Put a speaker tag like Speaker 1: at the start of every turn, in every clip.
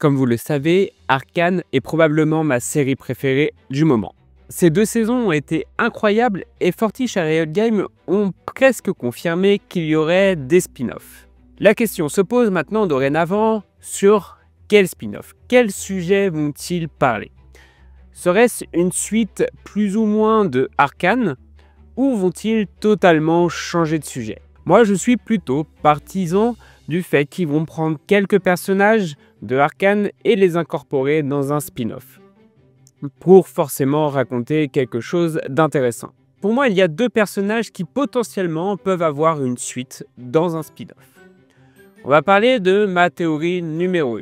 Speaker 1: Comme vous le savez, Arcane est probablement ma série préférée du moment. Ces 2 saisons ont été incroyables et Fortiche et Riot Games ont presque confirmé qu'il y aurait des spin-offs. La question se pose maintenant dorénavant sur quel spin-off, quel sujet vont-ils parler? Serait-ce une suite plus ou moins de Arcane ou vont-ils totalement changer de sujet? Moi je suis plutôt partisan du fait qu'ils vont prendre quelques personnages de Arcane et les incorporer dans un spin-off pour forcément raconter quelque chose d'intéressant. Pour moi, il y a 2 personnages qui potentiellement peuvent avoir une suite dans un spin-off. On va parler de ma théorie numéro 1.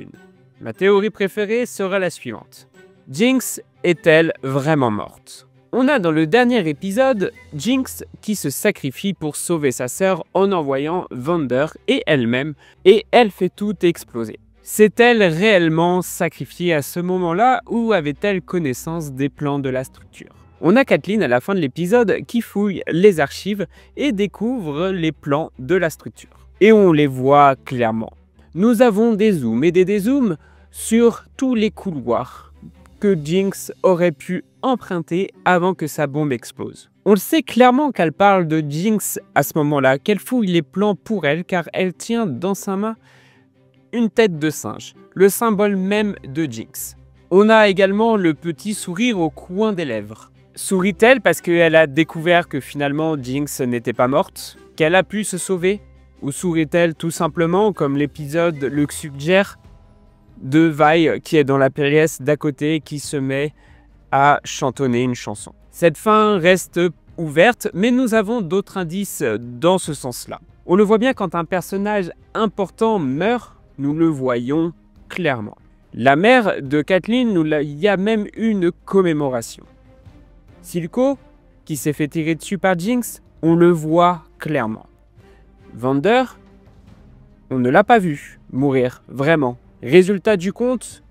Speaker 1: Ma théorie préférée sera la suivante. Jinx est-elle vraiment morte? On a dans le dernier épisode Jinx qui se sacrifie pour sauver sa sœur en envoyant Vander et elle-même, et elle fait tout exploser. S'est-elle réellement sacrifiée à ce moment-là ou avait-elle connaissance des plans de la structure? On a Caitlyn à la fin de l'épisode qui fouille les archives et découvre les plans de la structure. Et on les voit clairement. Nous avons des zooms et des dézooms sur tous les couloirs que Jinx aurait pu emprunter avant que sa bombe explose. On le sait clairement qu'elle parle de Jinx à ce moment-là, qu'elle fouille les plans pour elle car elle tient dans sa main une tête de singe, le symbole même de Jinx. On a également le petit sourire au coin des lèvres. Sourit-elle parce qu'elle a découvert que finalement Jinx n'était pas morte, qu'elle a pu se sauver? Ou sourit-elle tout simplement, comme l'épisode le suggère, de Vi qui est dans la pièce d'à côté et qui se met à chantonner une chanson? Cette fin reste ouverte, mais nous avons d'autres indices dans ce sens-là. On le voit bien quand un personnage important meurt, nous le voyons clairement. La mère de Caitlyn, il y a même eu une commémoration. Silco, qui s'est fait tirer dessus par Jinx, on le voit clairement. Vander, on ne l'a pas vu mourir, vraiment. Résultat du compte,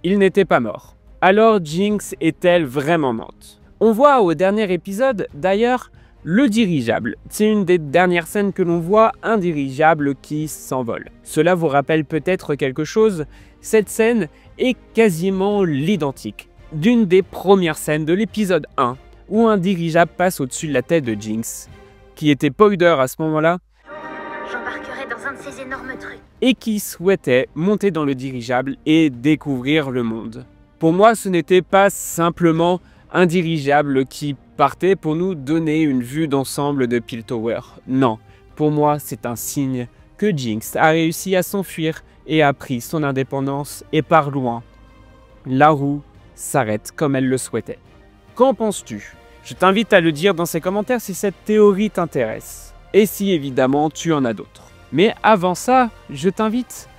Speaker 1: il n'était pas mort. Alors Jinx est-elle vraiment morte? On voit au dernier épisode, d'ailleurs, le dirigeable. C'est une des dernières scènes que l'on voit, un dirigeable qui s'envole. Cela vous rappelle peut-être quelque chose? Cette scène est quasiment l'identique d'une des premières scènes de l'épisode 1, où un dirigeable passe au-dessus de la tête de Jinx, qui était Powder à ce moment-là,
Speaker 2: J'embarquerai dans un de ces énormes trucs.
Speaker 1: Et qui souhaitait monter dans le dirigeable et découvrir le monde. Pour moi, ce n'était pas simplement un dirigeable qui partait pour nous donner une vue d'ensemble de Piltover. Non, pour moi, c'est un signe que Jinx a réussi à s'enfuir et a pris son indépendance et par loin, la roue s'arrête comme elle le souhaitait. Qu'en penses-tu? Je t'invite à le dire dans ces commentaires si cette théorie t'intéresse. Et si évidemment tu en as d'autres. Mais avant ça, je t'invite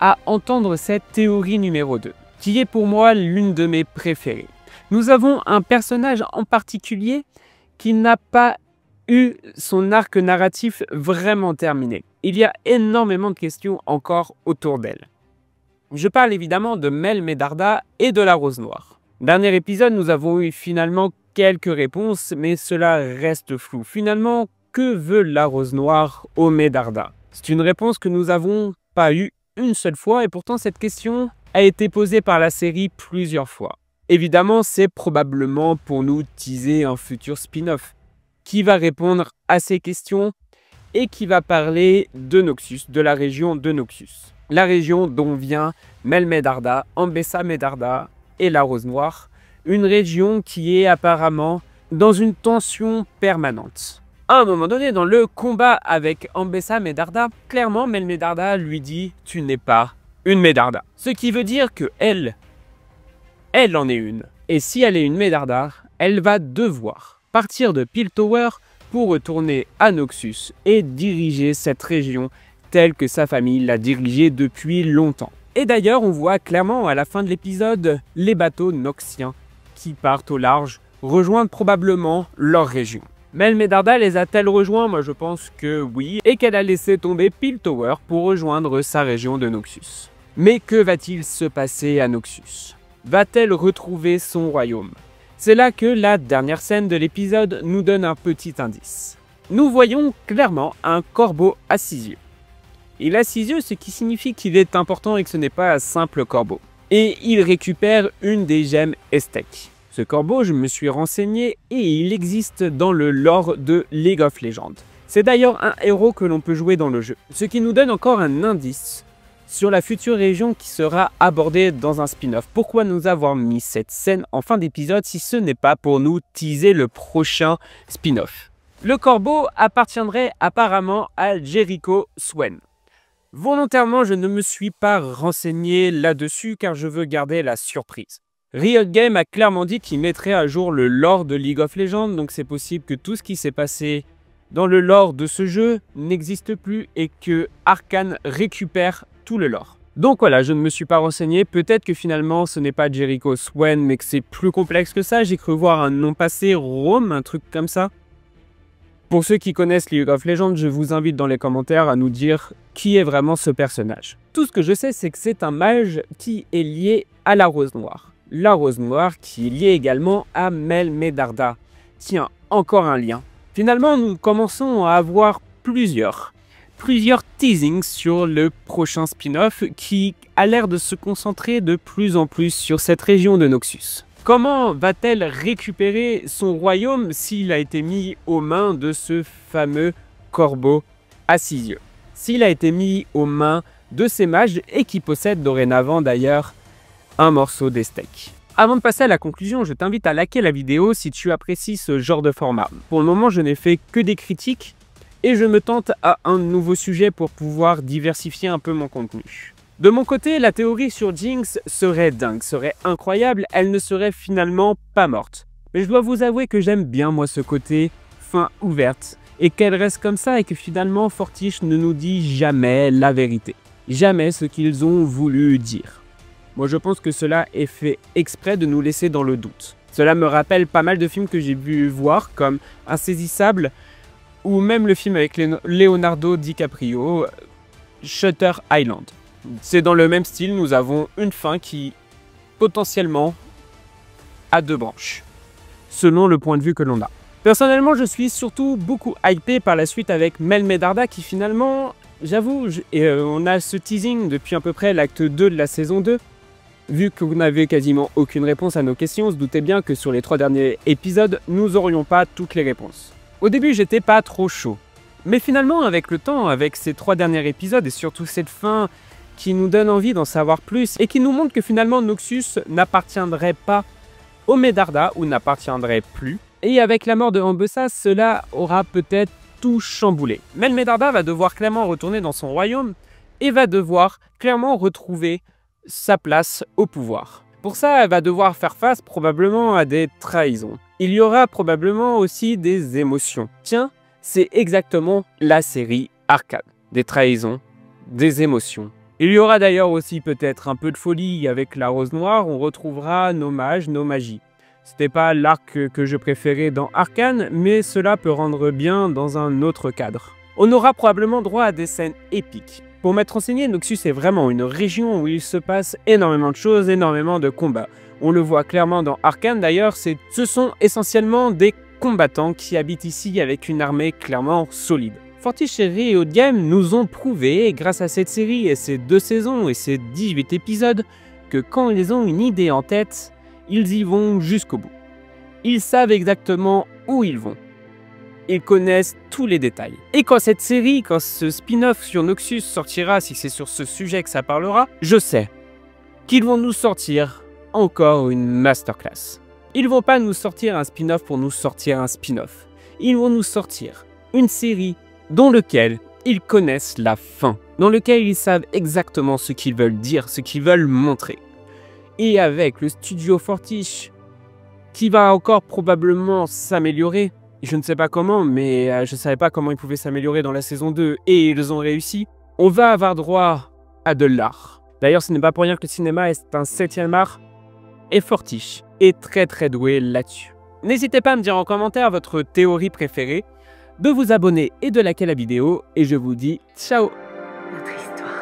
Speaker 1: à entendre cette théorie numéro 2, qui est pour moi l'une de mes préférées. Nous avons un personnage en particulier qui n'a pas eu son arc narratif vraiment terminé. Il y a énormément de questions encore autour d'elle. Je parle évidemment de Mel Medarda et de la Rose Noire. Dernier épisode, nous avons eu finalement quelques réponses, mais cela reste flou. Finalement, que veut la Rose Noire au Medarda? C'est une réponse que nous n'avons pas eue une seule fois et pourtant cette question a été posée par la série plusieurs fois. Évidemment, c'est probablement pour nous teaser un futur spin-off qui va répondre à ces questions et qui va parler de Noxus, de la région de Noxus. La région dont vient Mel Medarda, Ambessa Medarda et la Rose Noire. Une région qui est apparemment dans une tension permanente. À un moment donné, dans le combat avec Ambessa Medarda, clairement Mel Medarda lui dit « Tu n'es pas une Medarda ». Ce qui veut dire que elle en est une. Et si elle est une Medarda, elle va devoir partir de Piltover pour retourner à Noxus et diriger cette région telle que sa famille l'a dirigée depuis longtemps. Et d'ailleurs, on voit clairement à la fin de l'épisode les bateaux noxiens qui partent au large, rejoindre probablement leur région. Mel Medarda les a-t-elle rejoints? Moi je pense que oui, et qu'elle a laissé tomber Piltover pour rejoindre sa région de Noxus. Mais que va-t-il se passer à Noxus? Va-t-elle retrouver son royaume? C'est là que la dernière scène de l'épisode nous donne un petit indice. Nous voyons clairement un corbeau à 6 yeux. Il a 6 yeux, ce qui signifie qu'il est important et que ce n'est pas un simple corbeau. Et il récupère une des gemmes Estek. Ce corbeau, je me suis renseigné et il existe dans le lore de League of Legends. C'est d'ailleurs un héros que l'on peut jouer dans le jeu, ce qui nous donne encore un indice sur la future région qui sera abordée dans un spin-off. Pourquoi nous avoir mis cette scène en fin d'épisode si ce n'est pas pour nous teaser le prochain spin-off? Le corbeau appartiendrait apparemment à Jericho Swen. Volontairement, je ne me suis pas renseigné là-dessus car je veux garder la surprise. Riot Games a clairement dit qu'il mettrait à jour le lore de League of Legends, donc c'est possible que tout ce qui s'est passé dans le lore de ce jeu n'existe plus et que Arcane récupère tout le lore. Donc voilà, je ne me suis pas renseigné, peut-être que finalement ce n'est pas Jericho Swen mais que c'est plus complexe que ça, j'ai cru voir un nom passé, Rome, un truc comme ça. Pour ceux qui connaissent League of Legends, je vous invite dans les commentaires à nous dire qui est vraiment ce personnage. Tout ce que je sais, c'est que c'est un mage qui est lié à la Rose Noire. La Rose Noire qui est liée également à Mel Medarda. Tiens, encore un lien. Finalement, nous commençons à avoir plusieurs teasings sur le prochain spin-off qui a l'air de se concentrer de plus en plus sur cette région de Noxus. Comment va-t-elle récupérer son royaume s'il a été mis aux mains de ce fameux corbeau à 6 yeux? S'il a été mis aux mains de ces mages et qui possède dorénavant d'ailleurs un morceau d'Estek. Avant de passer à la conclusion, je t'invite à liker la vidéo si tu apprécies ce genre de format. Pour le moment, je n'ai fait que des critiques et je me tente à un nouveau sujet pour pouvoir diversifier un peu mon contenu. De mon côté, la théorie sur Jinx serait dingue, serait incroyable, elle ne serait finalement pas morte. Mais je dois vous avouer que j'aime bien moi ce côté fin ouverte et qu'elle reste comme ça et que finalement Fortiche ne nous dit jamais la vérité. Jamais ce qu'ils ont voulu dire. Moi je pense que cela est fait exprès de nous laisser dans le doute. Cela me rappelle pas mal de films que j'ai pu voir comme Insaisissable ou même le film avec Leonardo DiCaprio, Shutter Island. C'est dans le même style, nous avons une fin qui potentiellement a 2 branches, selon le point de vue que l'on a. Personnellement, je suis surtout beaucoup hypé par la suite avec Mel Medarda qui finalement, j'avoue, on a ce teasing depuis à peu près l'acte 2 de la saison 2. Vu que vous n'avez quasiment aucune réponse à nos questions, on se doutait bien que sur les 3 derniers épisodes, nous n'aurions pas toutes les réponses. Au début, j'étais pas trop chaud. Mais finalement, avec le temps, avec ces 3 derniers épisodes et surtout cette fin qui nous donne envie d'en savoir plus et qui nous montre que finalement Noxus n'appartiendrait pas au Medarda ou n'appartiendrait plus. Et avec la mort de Ambessa, cela aura peut-être tout chamboulé. Mel Medarda va devoir clairement retourner dans son royaume et va devoir clairement retrouver sa place au pouvoir. Pour ça, elle va devoir faire face probablement à des trahisons. Il y aura probablement aussi des émotions. Tiens, c'est exactement la série Arcane. Des trahisons, des émotions. Il y aura d'ailleurs aussi peut-être un peu de folie avec la Rose Noire, on retrouvera nos mages, nos magies. C'était pas l'arc que je préférais dans Arcane, mais cela peut rendre bien dans un autre cadre. On aura probablement droit à des scènes épiques. Pour m'être renseigné, Noxus est vraiment une région où il se passe énormément de choses, énormément de combats. On le voit clairement dans Arcane d'ailleurs, ce sont essentiellement des combattants qui habitent ici avec une armée clairement solide. Fortiche et Riot Games nous ont prouvé, grâce à cette série et ses 2 saisons et ses 18 épisodes, que quand ils ont une idée en tête, ils y vont jusqu'au bout. Ils savent exactement où ils vont. Ils connaissent tous les détails. Et quand cette série, quand ce spin-off sur Noxus sortira, si c'est sur ce sujet que ça parlera, je sais qu'ils vont nous sortir encore une masterclass. Ils vont pas nous sortir un spin-off pour nous sortir un spin-off. Ils vont nous sortir une série dans laquelle ils connaissent la fin, dans laquelle ils savent exactement ce qu'ils veulent dire, ce qu'ils veulent montrer. Et avec le studio Fortiche, qui va encore probablement s'améliorer, je ne sais pas comment, mais je ne savais pas comment ils pouvaient s'améliorer dans la saison 2, et ils ont réussi, on va avoir droit à de l'art. D'ailleurs, ce n'est pas pour rien que le cinéma est un 7e art, et Fortiche est très doué là-dessus. N'hésitez pas à me dire en commentaire votre théorie préférée, de vous abonner et de liker la vidéo, et je vous dis ciao!
Speaker 2: Notre histoire.